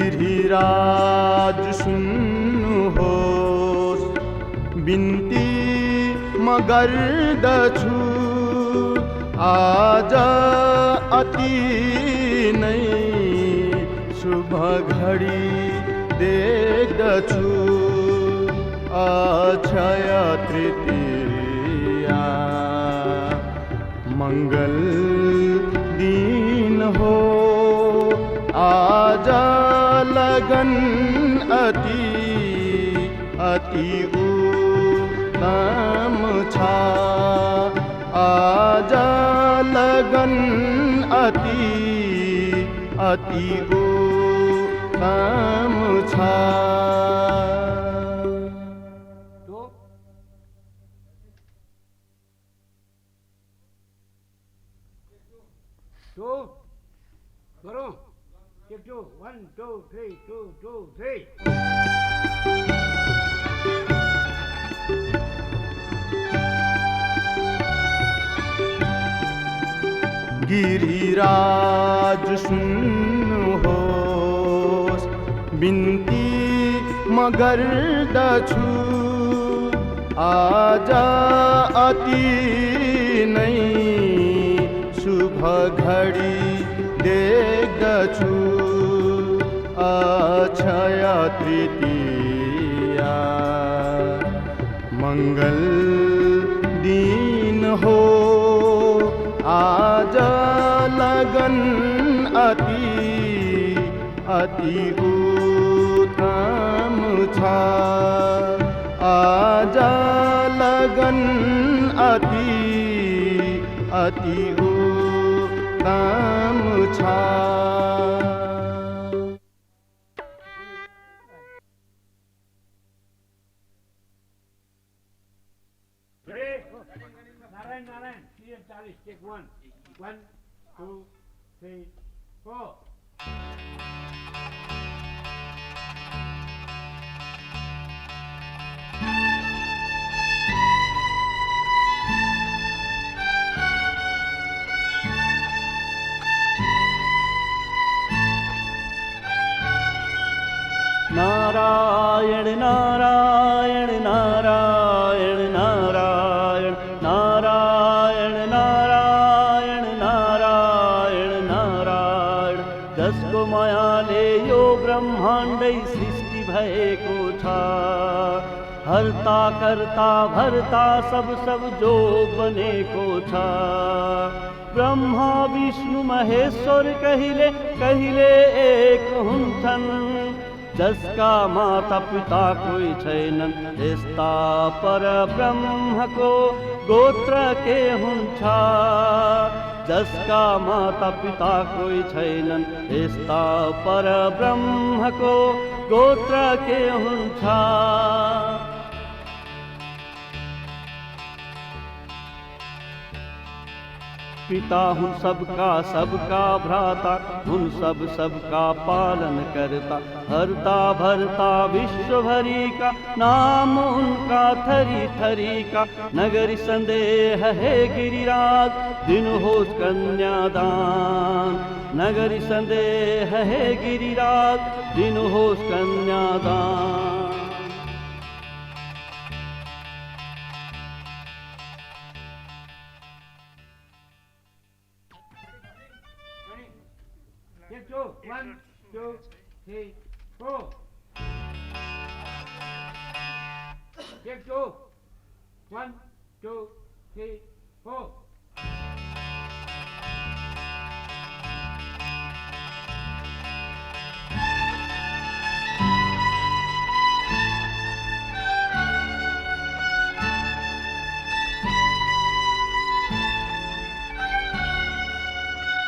गिरिराज सुन्नु होस्, बिन्ती म गर्दछु। आज अति नै शुभ घडी देख्दछु। अक्षय तृतीया मंगल दिन हो। आज लगन अति उत्तम छ। आज लगन अति उत्तम छ। करो, टिक 2, 1 2 3 2 2 3। गिरिराज सुन्नु होस्, बिन्ती म गर्दछु। आज अति नै शुभ घडी देख्दछु। अक्षय तृतीया मंगल दिन हो। आज लगन अति उत्तम छ। आज लगन अति उत्तम छ। नारायण, 40, take 1 2 3 4। नारायण नारायण नारायण नारायण नारायण नारायण नारायण नारायण। जसको मायाले यो ब्रह्माण्डै सृष्टि भएको छ। हर्ता कर्ता भर्ता सब जोग बनेको छ। ब्रह्मा विष्णु महेश्वर कहिले कहिले एक हुन्छन्। जसका माता पिता कोही छैनन्, यस्ता पर ब्रह्मको गोत्र के हुन्छ। जसका माता पिता कोही छैनन्, यस्ता पर ब्रह्मको गोत्र के हुन्छ। पिता हुन् सबका भ्राता, हुन् सबका पालन करता। हरता भरता विश्वभरी का, नाम उनका थरी थरी का। नगरी संदेह है गिरिराज, दिनुहोस् कन्यादान। नगरी संदेह है गिरिराज, दिनुहोस् कन्यादान। Take 2, 1 2 3 4। Take 2, 1 2 3 4।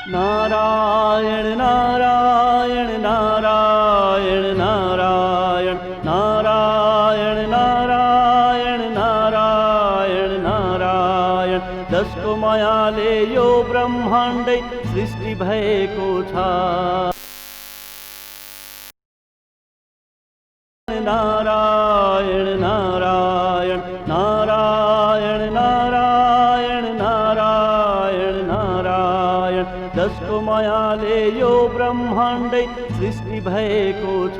नारायण नारायण नारायण नारायण नारायण नारायण नारायण नारायण। जसको मायाले यो ब्रह्माण्डै सृष्टि भएको छ। नारायण नारायण नारायण नारायण नारायण नारायण। जसको मायाले यो ब्रह्माण्डै सृष्टि भएको छ।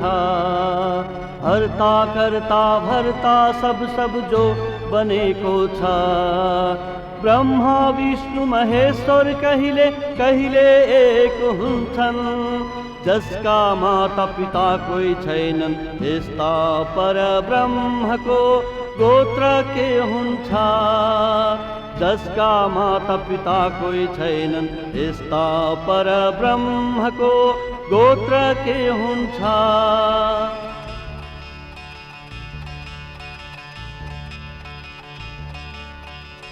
हर्ता कर्ता भर्ता सब सब जो बनेको छ। ब्रह्मा विष्णु महेश्वर कहिले कहिले एक हुन्छन्। जसका माता पिता कोही छैनन् यस्ता परब्रह्मको गोत्र के हुन्छ। जसका माता पिता कोही छैनन् यस्ता परब्रह्मको गोत्र के हुन्छ।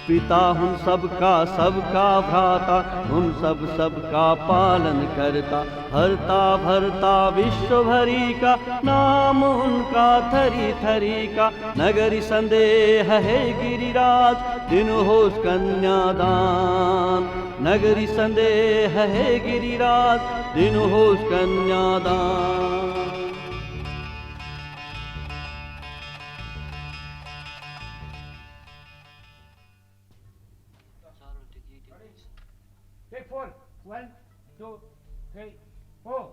पिता हुन् सबका सबका भ्राता, हुन् सब सबका पालन करता। हरता भरता विश्वभरी का नाम उनका थरी थरी का। नगरी संदेह है गिरिराज दिनुहोस् कन्यादान। नगरी संदेह है गिरिराज दिनुहोस् कन्यादान। Take 4. 1, 2, 3, 4.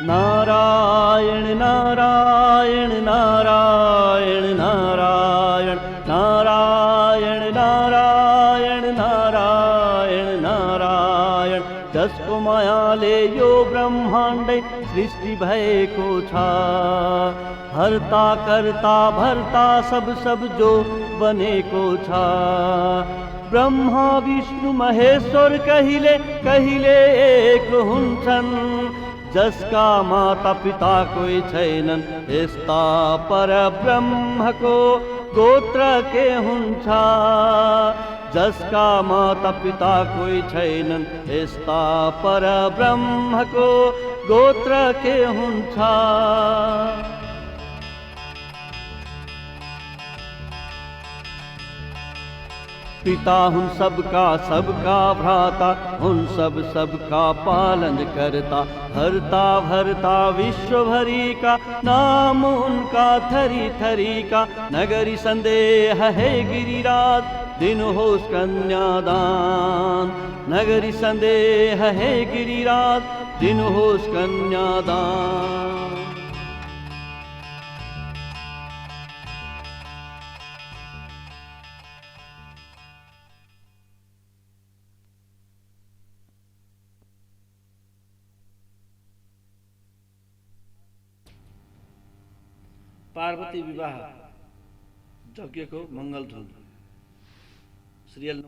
नारायण नारायण नारायण नारायण नारायण नारायण नारायण नारायण। जसको मायाले यो ब्रह्माण्ड सृष्टि भएको छ। हर्ता कर्ता भर्ता सब सब जो बनेको छ। ब्रह्मा विष्णु महेश्वर कहिले कहिले एक हुन्छन्। जसका माता पिता कोही छैनन् यस्ता परब्रह्मको गोत्र के हुन्छ। जसका माता पिता कोही छैनन् यस्ता परब्रह्मको गोत्र के हुन्छ। पिता हुन् सबका सबका भ्राता, हुन् सब सबका पालन करता। हरता भरता विश्वभरी का नाम उनका थरी थरी का। नगरी संदेह है गिरिराज दिनुहोस् कन्यादान। नगरी संदेह है गिरिराज दिनुहोस् कन्यादान। पार्वती विवाह यज्ञको मङ्गल धुन सिरियल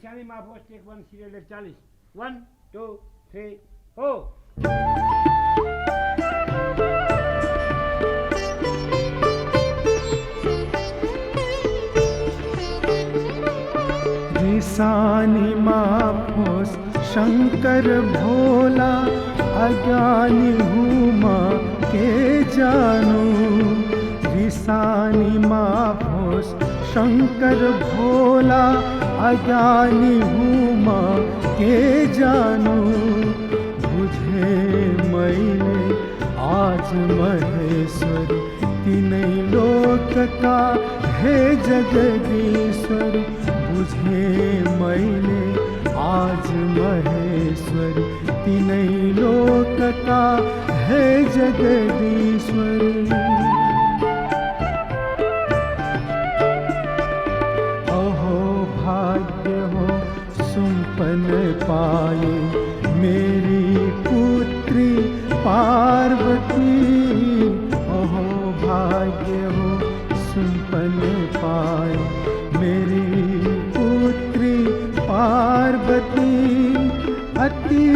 निशानी माफोस टेक 1 सीरियल 40 1 2 3 4 निशानी माफोस शंकर भोला, अज्ञानी हूँ माँ के जानू। निशानी माफोस शंकर भोला, अज्ञानी हूँ माँ के जानू। बुझे मैंने आज महेश्वर, तीनों लोक का है जगदीश्वर। बुझे मैंने आज महेश्वर, तीनों लोक का है जगदीश्वर। सुपन पाए मेरी पुत्री पार्वती। ओहो भाग्य हो सुपन पाए मेरी पुत्री पार्वती। अति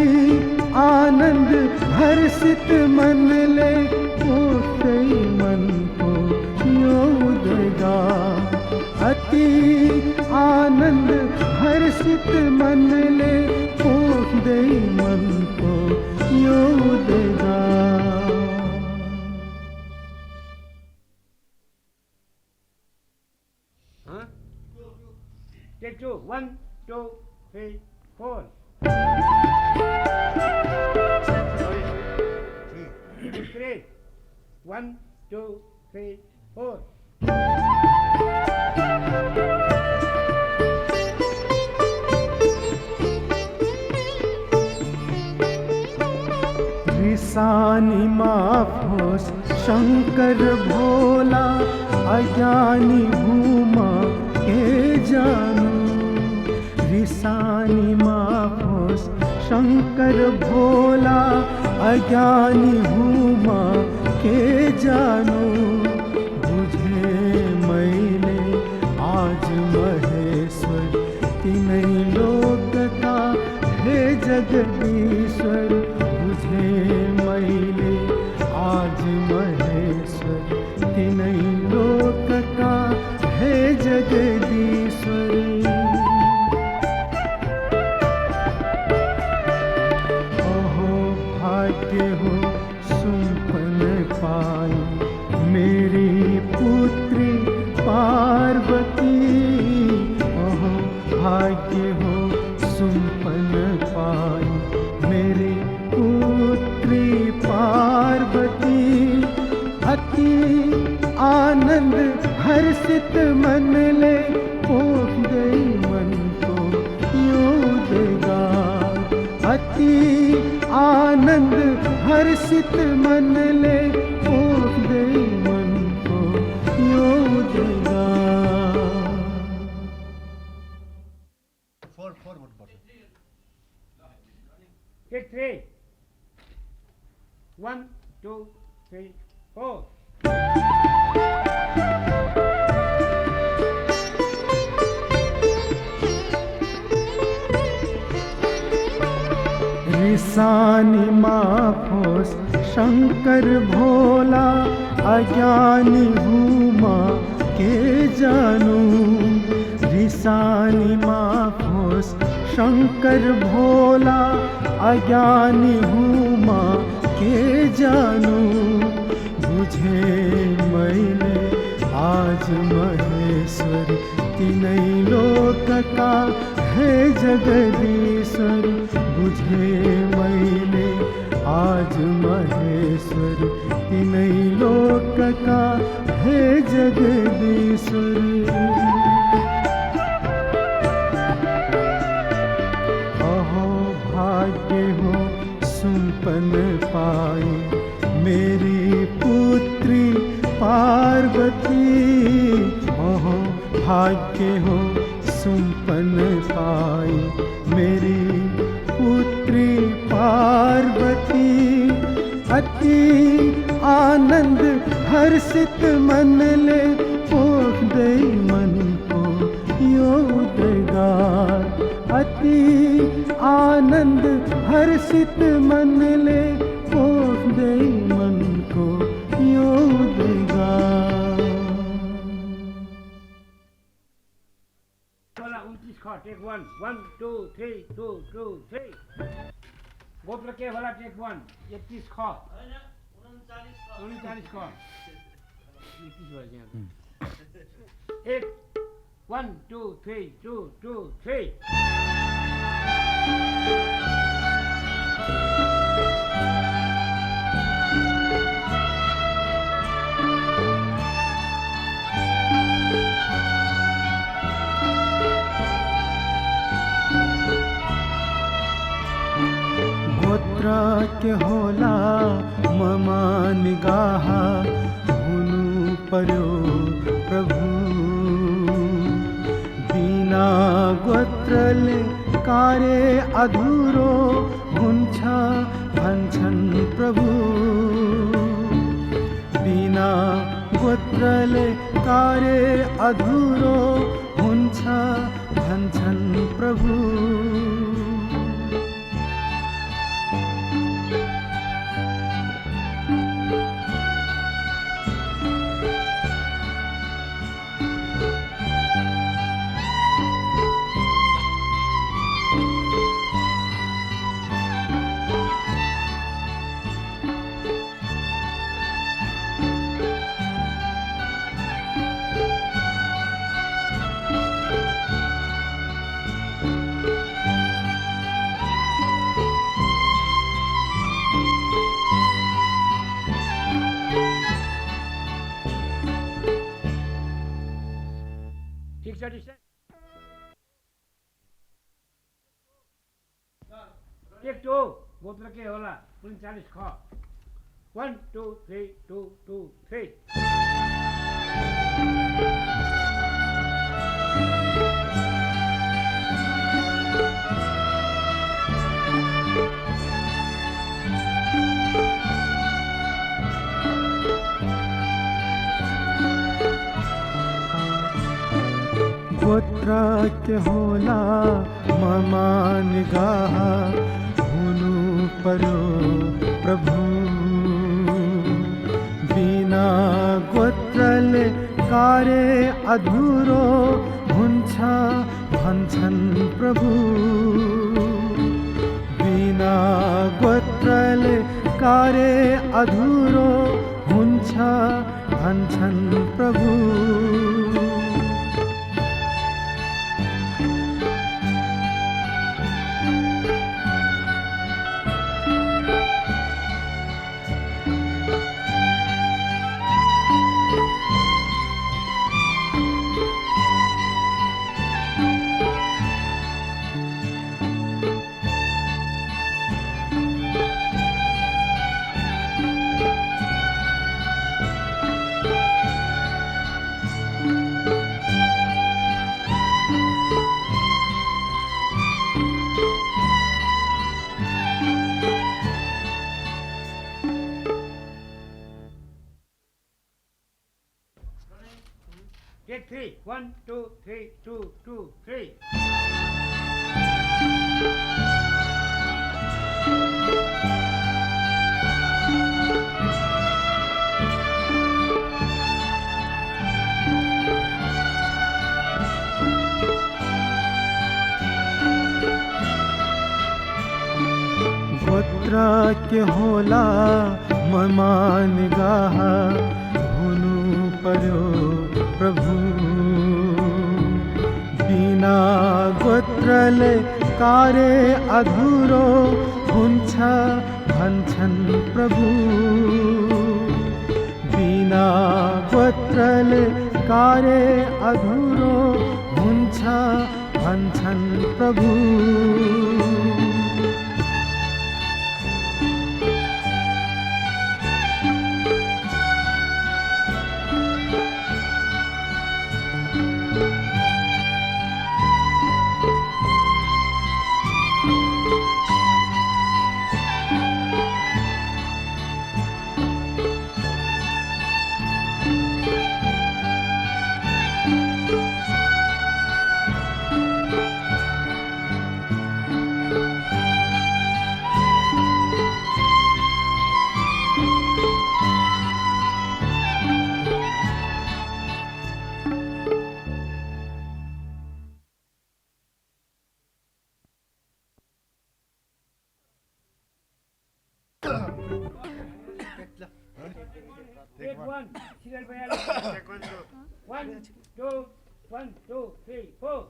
आनंद हर्षित मन ले, उठे मन को योदगा। अति आनंद हर्षित मन ले, दे मन को योदेगा। हाँ? टेक 2 1 2 3 4 टेक 3 1 2 3 4 निशानी माफोस शंकर भोला, अज्ञानी हूँ माँ के जानू। निशानी माफोस शंकर भोला, अज्ञानी हूँ माँ के जानू। बुझे मैंने आज महेश्वर, तीनों लोक का है जगदीश्वर। बुझे मैंने आज महेश्वर, तीनों लोक का है जगदीश्वर। ओहो भाग्य हो सुपन पाई मेरी पुत्री पार्वती। ओहो भाग्य हो सुपन पाई मेरी पुत्री पार्वती। अति आनंद हर्षित मन ले, दे मन को योदेगा। अति आनंद हर्षित मन ले, दे मन को योदेगा। टेक 3 1 2 3 4 निशानी माफोस शंकर भोला, अज्ञानी हूँ माँ के जानू। निशानी माफोस शंकर भोला, अज्ञानी हूँ माँ के जानू। बुझे मैंने आज महेश्वर, तीनों लोक का है जगदीश्वर। बुझे मैंने आज महेश्वर, तीनों लोक का है जगदीश्वर। अहो भाग्य हो सुपन पाई मेरी पुत्री पार्वती। ओहो भाग्य हो सुपन पाई मेरी पुत्री पार्वती। अति आनंद हर्षित मन ले, दे मन को योदेगा। भक्ति आनंद हर्षित मन ले, पोष दे मन को योग गा। बोला 29 खा, टेक 1 1 2 3 2 2 3। गोत्र के वाला टेक 1 31 खा, 39 खा, 31 वाला यहाँ 1 1 2 3 2 2 3। गोत्र के होला ममा निगाह, हुनु पर्यो प्रभु। बिना गोत्रले कार्य अधूरो हुन्छ भन्छन् प्रभु। बिना गोत्रले कार्य अधूरो हुन्छ भन्छन् प्रभु। ठीक से ठीक से। टेक 2 गोत्र के होला 39 खा, 1 2 3 2 2 3। गोत्र के होला ममा निगाह, हुनु पर्यो प्रभु। बिना गोत्रले कार्य अधूरो हुन्छ भन्छन् प्रभु। बिना गोत्रले कार्य अधूरो हुन्छ भन्छन् प्रभु। Take 3 1 2 3 2 2 3। गोत्र के होला ममा निगाह, हुनु पर्यो प्रभु। बिना गोत्रले कार्य अधूरो हुन्छ भन्छन् प्रभु। बिना गोत्रले कार्य अधूरो हुन्छ भन्छन् प्रभु। Take one. Serial by Alex. Take 1, 2. 1, 2, 1, 2, 3, 4.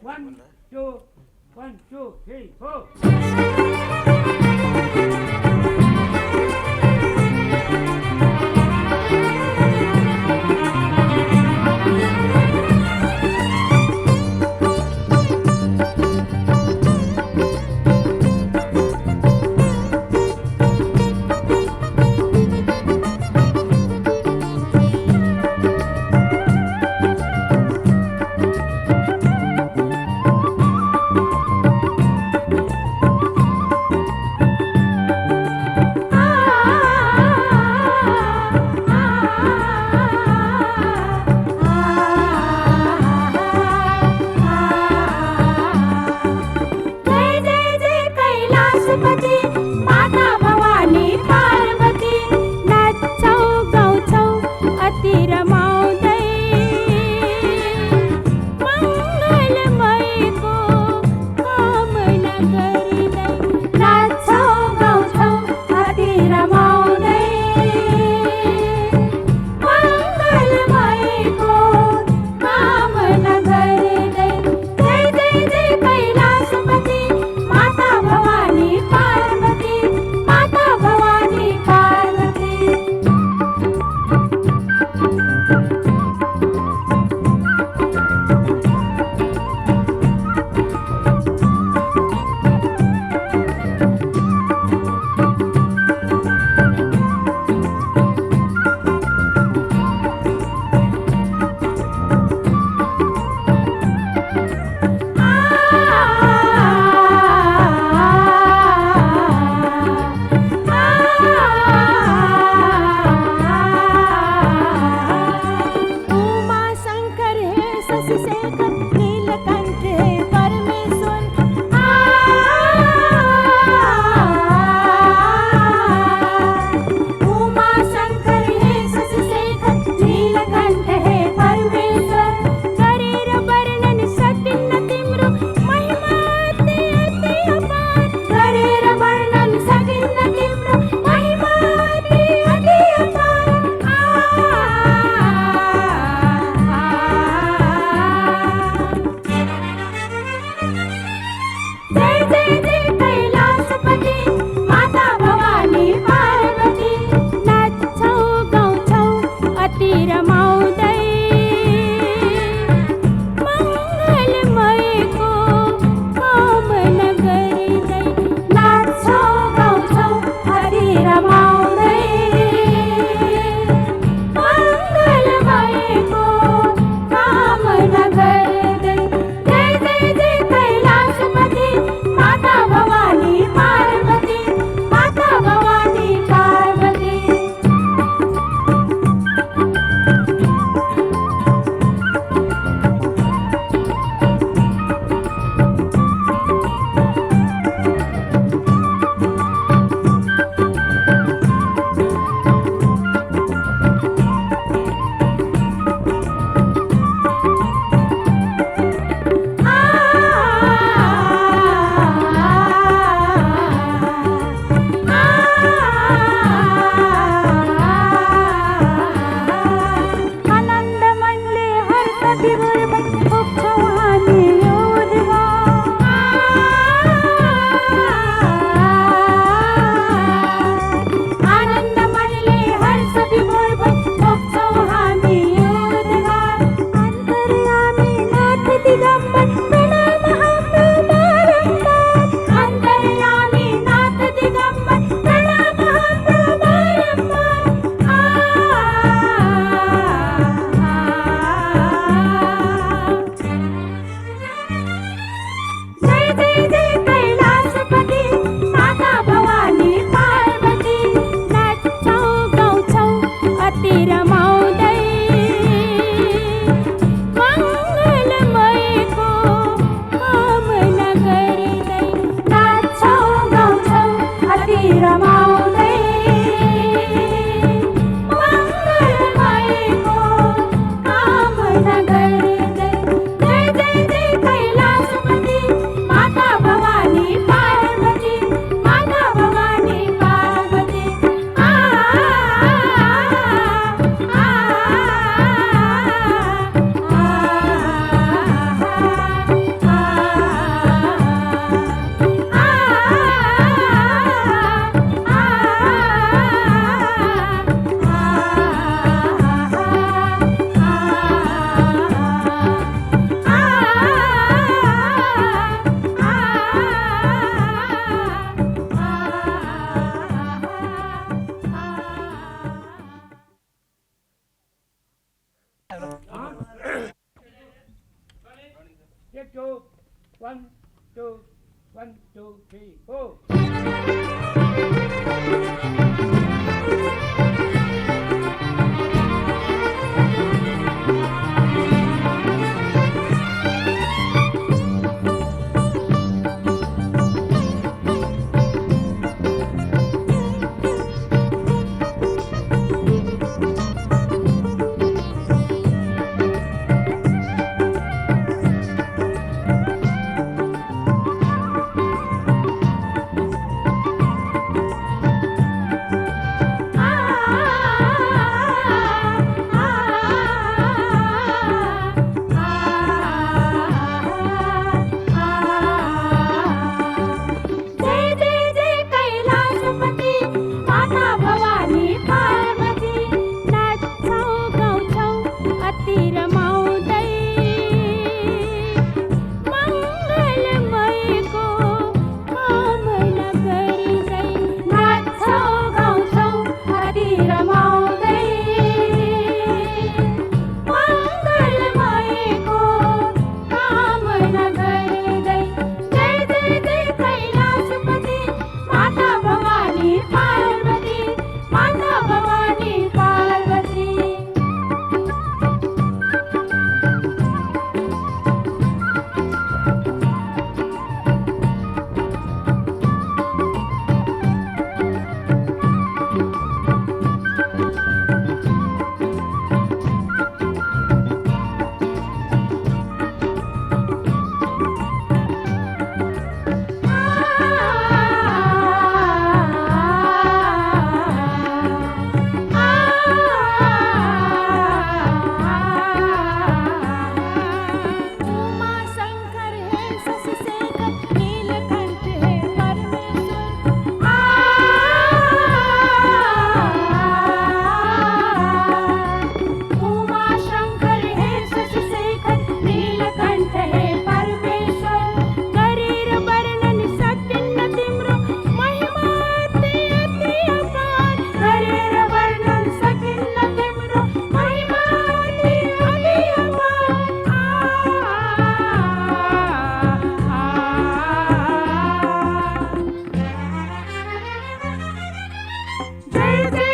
1, 2, 1, 2, 3, 4.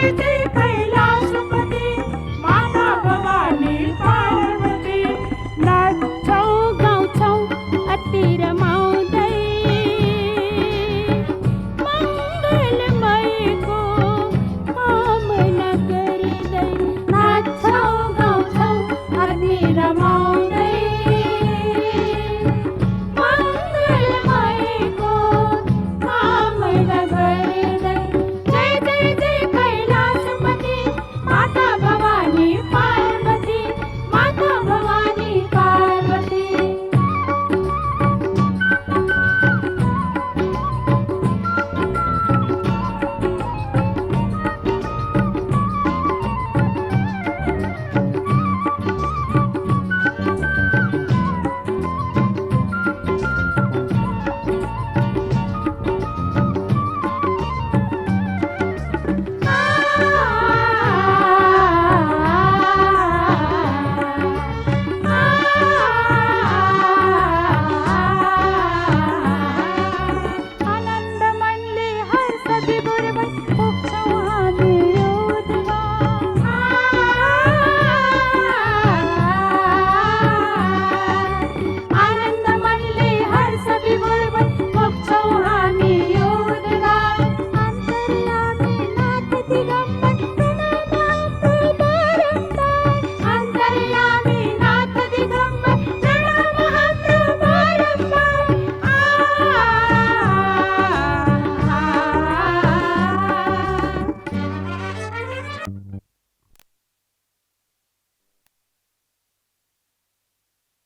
जय